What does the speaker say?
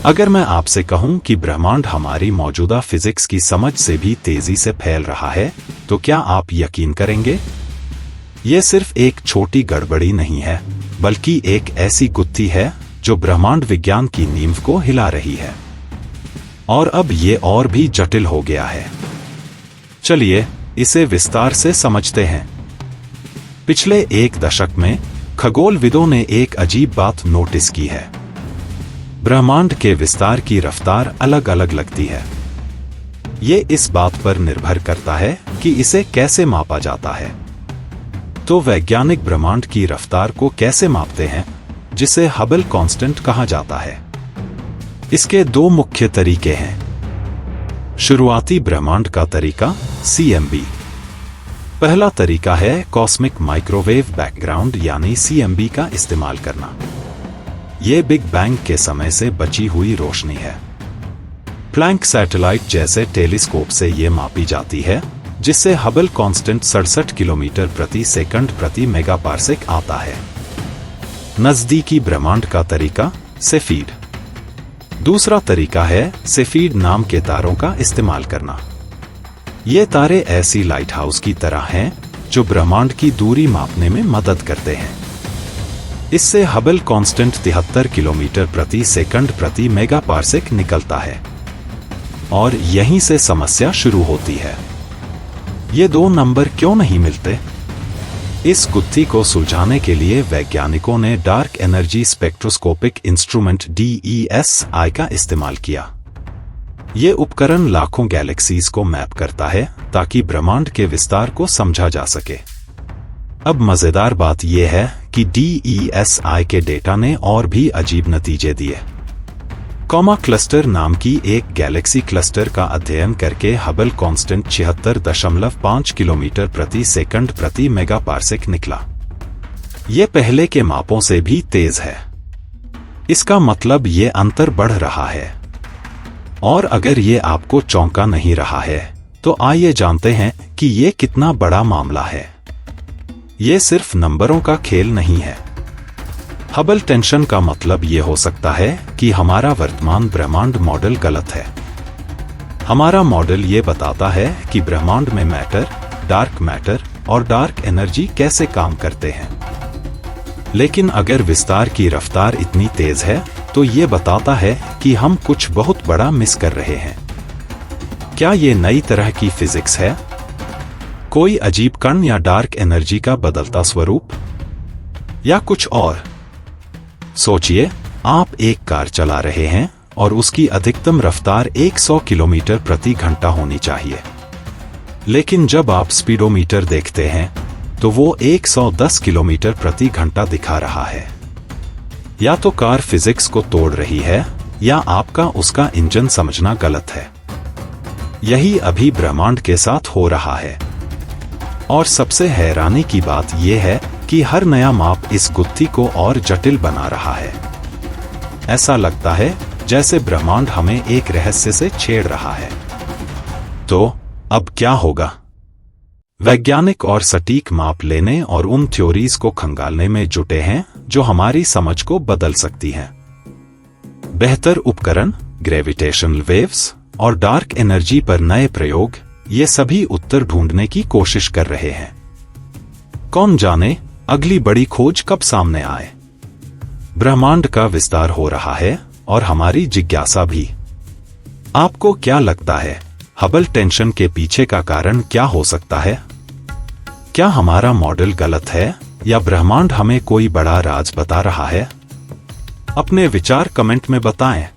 अगर मैं आपसे कहूं कि ब्रह्मांड हमारी मौजूदा फिजिक्स की समझ से भी तेजी से फैल रहा है, तो क्या आप यकीन करेंगे? यह सिर्फ एक छोटी गड़बड़ी नहीं है, बल्कि एक ऐसी गुत्थी है जो ब्रह्मांड विज्ञान की नींव को हिला रही है। और अब ये और भी जटिल हो गया है। चलिए इसे विस्तार से समझते हैं। पिछले एक दशक में खगोलविदों ने एक अजीब बात नोटिस की है। ब्रह्मांड के विस्तार की रफ्तार अलग अलग लगती है। ये इस बात पर निर्भर करता है कि इसे कैसे मापा जाता है। तो वैज्ञानिक ब्रह्मांड की रफ्तार को कैसे मापते हैं, जिसे हबल कांस्टेंट कहा जाता है? इसके दो मुख्य तरीके हैं। शुरुआती ब्रह्मांड का तरीका CMB। पहला तरीका है कॉस्मिक माइक्रोवेव बैकग्राउंड यानी CMB का इस्तेमाल करना। यह बिग बैंग के समय से बची हुई रोशनी है। प्लैंक सैटेलाइट जैसे टेलीस्कोप से यह मापी जाती है, जिससे हबल कांस्टेंट 67 किलोमीटर प्रति सेकंड प्रति मेगापार्सेक आता है। नजदीकी ब्रह्मांड का तरीका सेफीड। दूसरा तरीका है सेफीड नाम के तारों का इस्तेमाल करना। ये तारे ऐसी लाइट हाउस की तरह हैं जो ब्रह्मांड की दूरी मापने में मदद करते हैं। इससे हबल कांस्टेंट 73 किलोमीटर प्रति सेकंड प्रति मेगापार्सेक निकलता है। और यहीं से समस्या शुरू होती है। ये दो नंबर क्यों नहीं मिलते? इस गुत्थी को सुलझाने के लिए वैज्ञानिकों ने dark energy spectroscopic instrument DESI का इस्तेमाल किया। ये उपकरण लाखों गैलेक्सीज को मैप करता है ताकि ब्रह्मांड के विस्तार को समझा जा सके। अब मजेदार बात यह है कि DESI के डेटा ने और भी अजीब नतीजे दिए। कॉमा क्लस्टर नाम की एक गैलेक्सी क्लस्टर का अध्ययन करके हबल कांस्टेंट 76.5 किलोमीटर प्रति सेकंड प्रति मेगापार्सेक निकला। ये पहले के मापों से भी तेज है। इसका मतलब ये अंतर बढ़ रहा है। और अगर ये आपको चौंका नहीं रहा है, तो आइए जानते हैं कि ये कितना बड़ा मामला है। ये सिर्फ नंबरों का खेल नहीं है। हबल टेंशन का मतलब यह हो सकता है कि हमारा वर्तमान ब्रह्मांड मॉडल गलत है। हमारा मॉडल ये बताता है कि ब्रह्मांड में मैटर, डार्क मैटर और डार्क एनर्जी कैसे काम करते हैं। लेकिन अगर विस्तार की रफ्तार इतनी तेज है, तो ये बताता है कि हम कुछ बहुत बड़ा मिस कर रहे हैं। क्या ये नई तरह की फिजिक्स है? कोई अजीब कण या डार्क एनर्जी का बदलता स्वरूप? या कुछ और? सोचिए, आप एक कार चला रहे हैं और उसकी अधिकतम रफ्तार 100 किलोमीटर प्रति घंटा होनी चाहिए। लेकिन जब आप स्पीडोमीटर देखते हैं, तो वो 110 किलोमीटर प्रति घंटा दिखा रहा है। या तो कार फिजिक्स को तोड़ रही है, या आपका उसका इंजन समझना गलत है। यही अभी ब्रह्मांड के साथ हो रहा है। और सबसे हैरानी की बात यह है कि हर नया माप इस गुत्थी को और जटिल बना रहा है। ऐसा लगता है जैसे ब्रह्मांड हमें एक रहस्य से छेड़ रहा है। तो अब क्या होगा? वैज्ञानिक और सटीक माप लेने और उन थ्योरीज को खंगालने में जुटे हैं जो हमारी समझ को बदल सकती हैं। बेहतर उपकरण, ग्रेविटेशनल वेव्स और डार्क एनर्जी पर नए प्रयोग, ये सभी उत्तर ढूंढने की कोशिश कर रहे हैं। कौन जाने अगली बड़ी खोज कब सामने आए। ब्रह्मांड का विस्तार हो रहा है और हमारी जिज्ञासा भी। आपको क्या लगता है, हबल टेंशन के पीछे का कारण क्या हो सकता है? क्या हमारा मॉडल गलत है या ब्रह्मांड हमें कोई बड़ा राज बता रहा है? अपने विचार कमेंट में बताएं।